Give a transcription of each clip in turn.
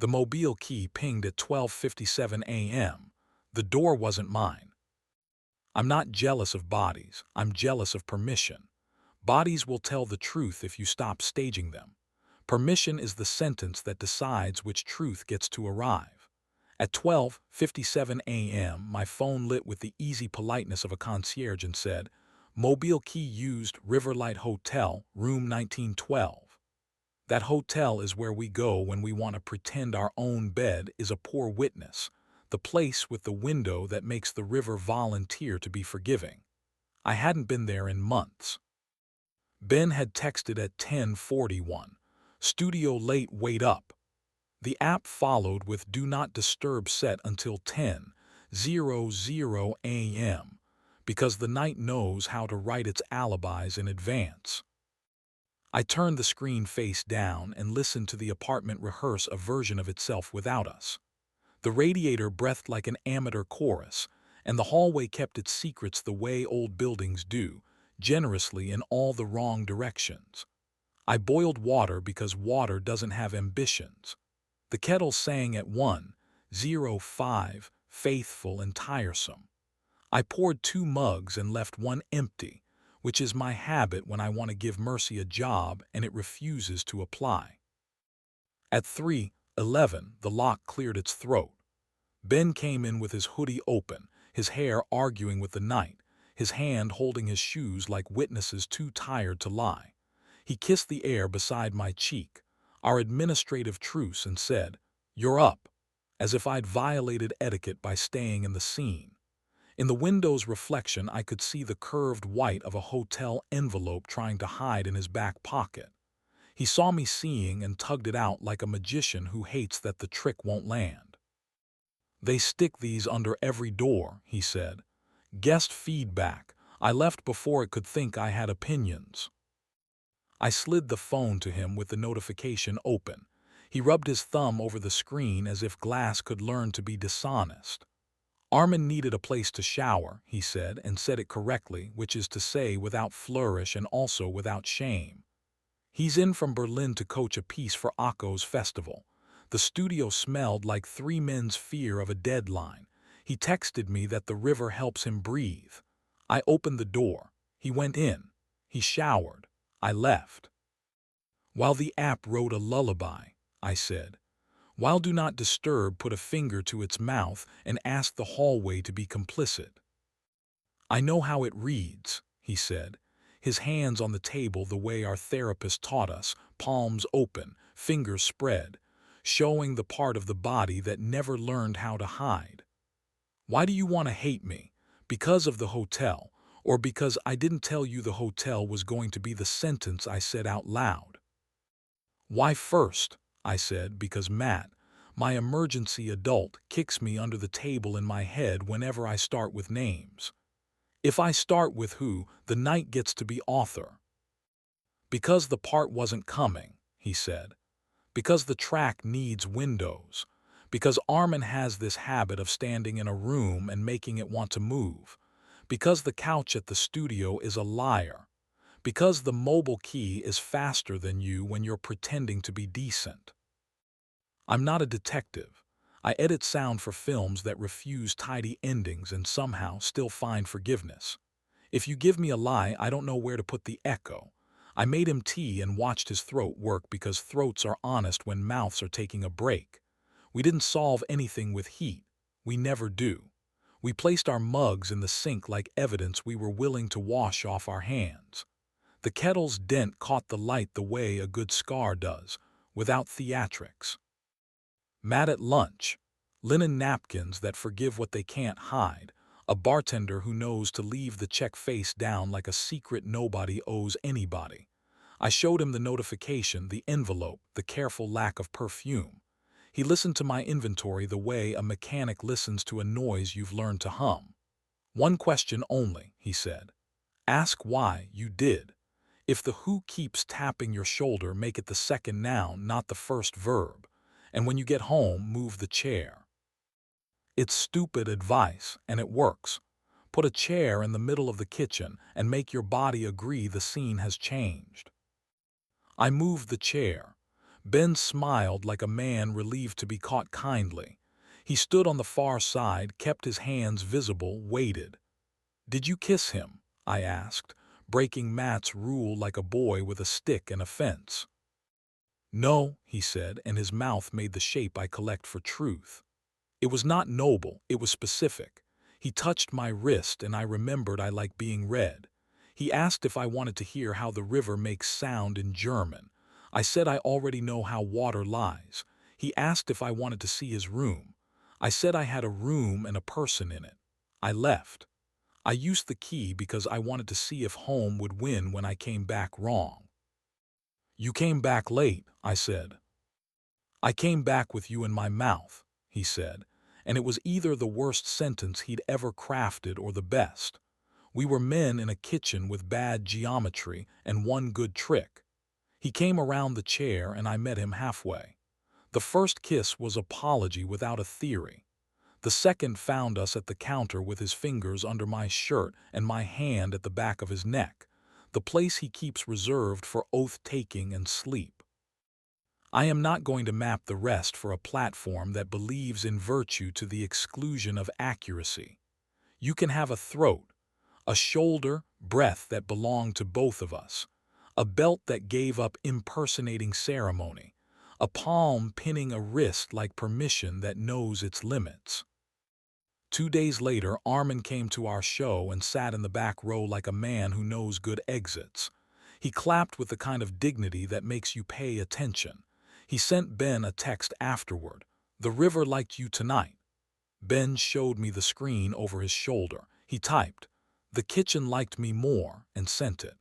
The mobile key pinged at 12:57 a.m. The door wasn't mine. I'm not jealous of bodies, I'm jealous of permission. Bodies will tell the truth if you stop staging them. Permission is the sentence that decides which truth gets to arrive. At 12:57 a.m., my phone lit with the easy politeness of a concierge and said, "Mobile key used, Riverlight Hotel, room 1912." That hotel is where we go when we want to pretend our own bed is a poor witness, the place with the window that makes the river volunteer to be forgiving. I hadn't been there in months. Ben had texted at 10:41. Studio late, wait up. The app followed with do not disturb set until 10:00 a.m. because the night knows how to write its alibis in advance. I turned the screen face down and listened to the apartment rehearse a version of itself without us. The radiator breathed like an amateur chorus, and the hallway kept its secrets the way old buildings do, generously in all the wrong directions. I boiled water because water doesn't have ambitions. The kettle sang at 1:05, faithful and tiresome. I poured 2 mugs and left one empty, which is my habit when I want to give Mercy a job and it refuses to apply. At 3:11, the lock cleared its throat. Ben came in with his hoodie open, his hair arguing with the night, his hand holding his shoes like witnesses too tired to lie. He kissed the air beside my cheek, our administrative truce, and said, "You're up," as if I'd violated etiquette by staying in the scene. In the window's reflection, I could see the curved white of a hotel envelope trying to hide in his back pocket. He saw me seeing and tugged it out like a magician who hates that the trick won't land. "They stick these under every door," he said. "Guest feedback. I left before it could think I had opinions." I slid the phone to him with the notification open. He rubbed his thumb over the screen as if glass could learn to be dishonest. Armin needed a place to shower, he said, and said it correctly, which is to say without flourish and also without shame. He's in from Berlin to coach a piece for Akko's festival. The studio smelled like 3 men's fear of a deadline. He texted me that the river helps him breathe. I opened the door. He went in. He showered. I left. While the app wrote a lullaby, I said. While Do Not Disturb put a finger to its mouth and asked the hallway to be complicit. "I know how it reads," he said, his hands on the table the way our therapist taught us, palms open, fingers spread, showing the part of the body that never learned how to hide. "Why do you want to hate me? Because of the hotel, or because I didn't tell you the hotel was going to be the sentence I said out loud?" "Why first?" I said, because Matt, my emergency adult, kicks me under the table in my head whenever I start with names. If I start with who, the night gets to be author. "Because the part wasn't coming," he said. "Because the track needs windows. Because Armin has this habit of standing in a room and making it want to move. Because the couch at the studio is a liar. Because the mobile key is faster than you when you're pretending to be decent. I'm not a detective. I edit sound for films that refuse tidy endings and somehow still find forgiveness. If you give me a lie, I don't know where to put the echo. I made him tea and watched his throat work because throats are honest when mouths are taking a break. We didn't solve anything with heat. We never do. We placed our mugs in the sink like evidence we were willing to wash off our hands. The kettle's dent caught the light the way a good scar does, without theatrics. Mad at lunch. Linen napkins that forgive what they can't hide. A bartender who knows to leave the check face down like a secret nobody owes anybody. I showed him the notification, the envelope, the careful lack of perfume. He listened to my inventory the way a mechanic listens to a noise you've learned to hum. "One question only," he said. "Ask why you did. If the who keeps tapping your shoulder, make it the second noun, not the first verb. And when you get home, move the chair." It's stupid advice, and it works. Put a chair in the middle of the kitchen and make your body agree the scene has changed. I moved the chair. Ben smiled like a man relieved to be caught kindly. He stood on the far side, kept his hands visible, waited. "Did you kiss him?" I asked, breaking Matt's rule like a boy with a stick and a fence. "No," he said, and his mouth made the shape I collect for truth. It was not noble, it was specific. He touched my wrist, and I remembered I like being read. He asked if I wanted to hear how the river makes sound in German. I said I already know how water lies. He asked if I wanted to see his room. I said I had a room and a person in it. I left. I used the key because I wanted to see if home would win when I came back wrong. "You came back late," I said. "I came back with you in my mouth," he said, and it was either the worst sentence he'd ever crafted or the best. We were men in a kitchen with bad geometry and one good trick. He came around the chair and I met him halfway. The first kiss was apology without a theory. The second found us at the counter with his fingers under my shirt and my hand at the back of his neck, the place he keeps reserved for oath-taking and sleep. I am not going to map the rest for a platform that believes in virtue to the exclusion of accuracy. You can have a throat, a shoulder, breath that belonged to both of us, a belt that gave up impersonating ceremony, a palm pinning a wrist like permission that knows its limits. 2 days later, Armin came to our show and sat in the back row like a man who knows good exits. He clapped with the kind of dignity that makes you pay attention. He sent Ben a text afterward. "The river liked you tonight." Ben showed me the screen over his shoulder. He typed, "The kitchen liked me more," and sent it.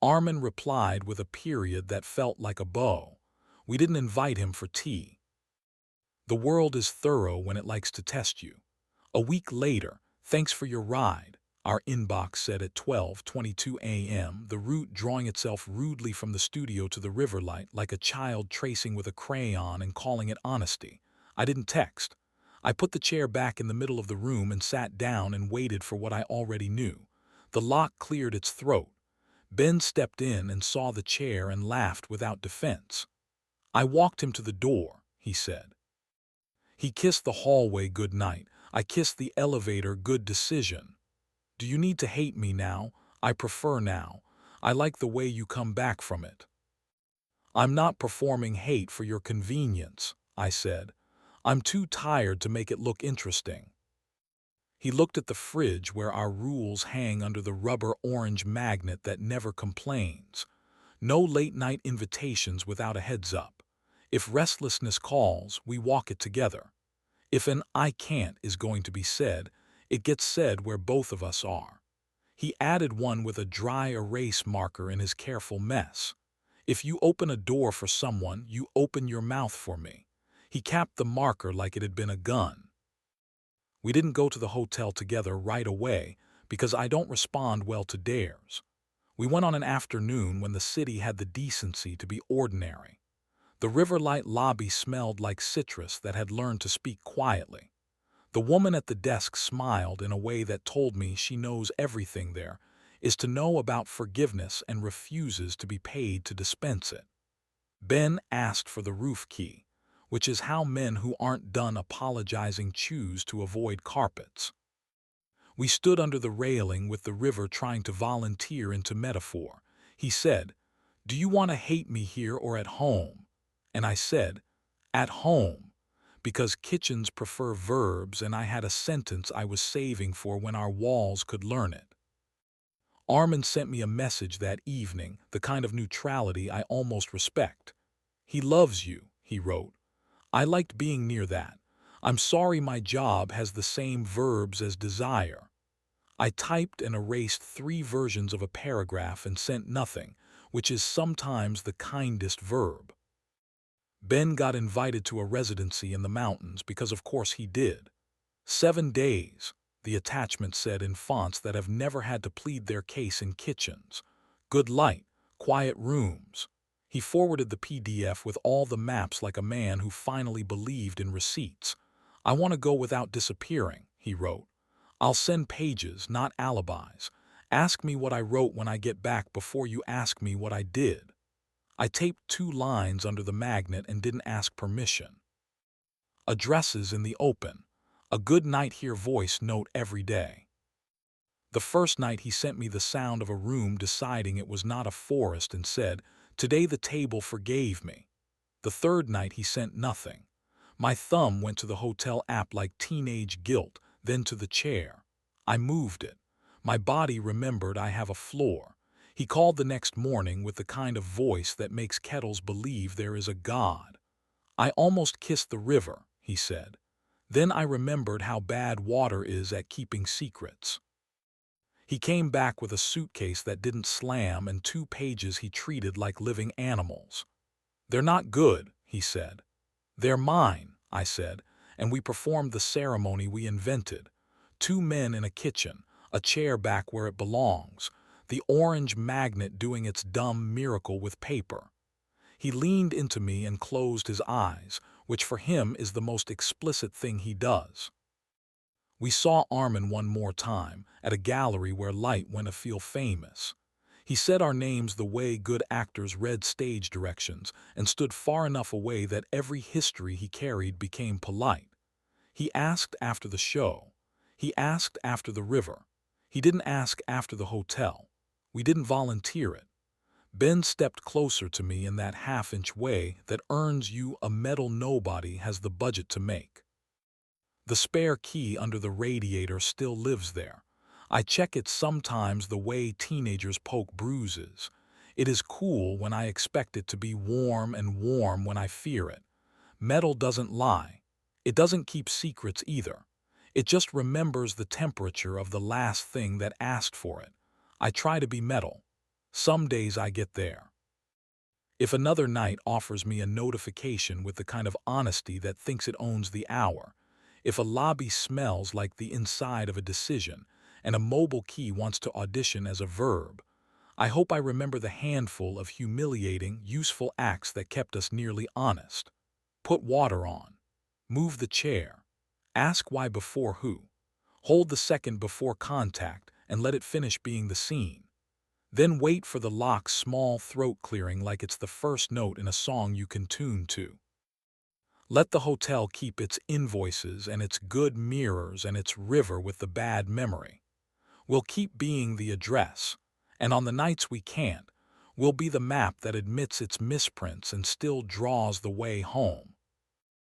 Armin replied with a period that felt like a bow. We didn't invite him for tea. The world is thorough when it likes to test you. A week later, "Thanks for your ride," our inbox said at 12:22 a.m., the route drawing itself rudely from the studio to the river light like a child tracing with a crayon and calling it honesty. I didn't text. I put the chair back in the middle of the room and sat down and waited for what I already knew. The lock cleared its throat. Ben stepped in and saw the chair and laughed without defense. "I walked him to the door," he said. "He kissed the hallway good night. I kissed the elevator good decision. Do you need to hate me now? I prefer now. I like the way you come back from it." "I'm not performing hate for your convenience," I said. "I'm too tired to make it look interesting." He looked at the fridge where our rules hang under the rubber orange magnet that never complains. No late-night invitations without a heads-up. If restlessness calls, we walk it together. If an "I can't" is going to be said, it gets said where both of us are. He added one with a dry erase marker in his careful mess. "If you open a door for someone, you open your mouth for me." He capped the marker like it had been a gun. We didn't go to the hotel together right away because I don't respond well to dares. We went on an afternoon when the city had the decency to be ordinary. The Riverlight lobby smelled like citrus that had learned to speak quietly. The woman at the desk smiled in a way that told me she knows everything there is to know about forgiveness and refuses to be paid to dispense it. Ben asked for the roof key, which is how men who aren't done apologizing choose to avoid carpets. We stood under the railing with the river trying to volunteer into metaphor. He said, "Do you want to hate me here or at home?" And I said, "At home," because kitchens prefer verbs and I had a sentence I was saving for when our walls could learn it. Armin sent me a message that evening, the kind of neutrality I almost respect. "He loves you," he wrote. "I liked being near that. I'm sorry my job has the same verbs as desire." I typed and erased 3 versions of a paragraph and sent nothing, which is sometimes the kindest verb. Ben got invited to a residency in the mountains because of course he did. 7 days, the attachment said in fonts that have never had to plead their case in kitchens. Good light, quiet rooms. He forwarded the PDF with all the maps like a man who finally believed in receipts. "I want to go without disappearing," he wrote. "I'll send pages, not alibis. Ask me what I wrote when I get back before you ask me what I did." I taped 2 lines under the magnet and didn't ask permission. Addresses in the open. A good night here voice note every day. The first night he sent me the sound of a room deciding it was not a forest and said, "Today the table forgave me." The third night he sent nothing. My thumb went to the hotel app like teenage guilt, then to the chair. I moved it. My body remembered I have a floor. He called the next morning with the kind of voice that makes kettles believe there is a God. "I almost kissed the river," he said. Then I remembered how bad water is at keeping secrets. He came back with a suitcase that didn't slam and 2 pages he treated like living animals. "They're not good," he said. "They're mine," I said, and we performed the ceremony we invented. 2 men in a kitchen, a chair back where it belongs, the orange magnet doing its dumb miracle with paper. He leaned into me and closed his eyes, which for him is the most explicit thing he does. We saw Armin one more time, at a gallery where light went to feel famous. He said our names the way good actors read stage directions and stood far enough away that every history he carried became polite. He asked after the show. He asked after the river. He didn't ask after the hotel. We didn't volunteer it. Ben stepped closer to me in that half-inch way that earns you a medal nobody has the budget to make. The spare key under the radiator still lives there. I check it sometimes the way teenagers poke bruises. It is cool when I expect it to be warm and warm when I fear it. Metal doesn't lie. It doesn't keep secrets either. It just remembers the temperature of the last thing that asked for it. I try to be metal. Some days I get there. If another night offers me a notification with the kind of honesty that thinks it owns the hour, if a lobby smells like the inside of a decision, and a mobile key wants to audition as a verb, I hope I remember the handful of humiliating, useful acts that kept us nearly honest. Put water on. Move the chair. Ask why before who. Hold the second before contact and let it finish being the scene. Then wait for the lock's small throat clearing like it's the first note in a song you can tune to. Let the hotel keep its invoices and its good mirrors and its river with the bad memory. We'll keep being the address, and on the nights we can't, we'll be the map that admits its misprints and still draws the way home.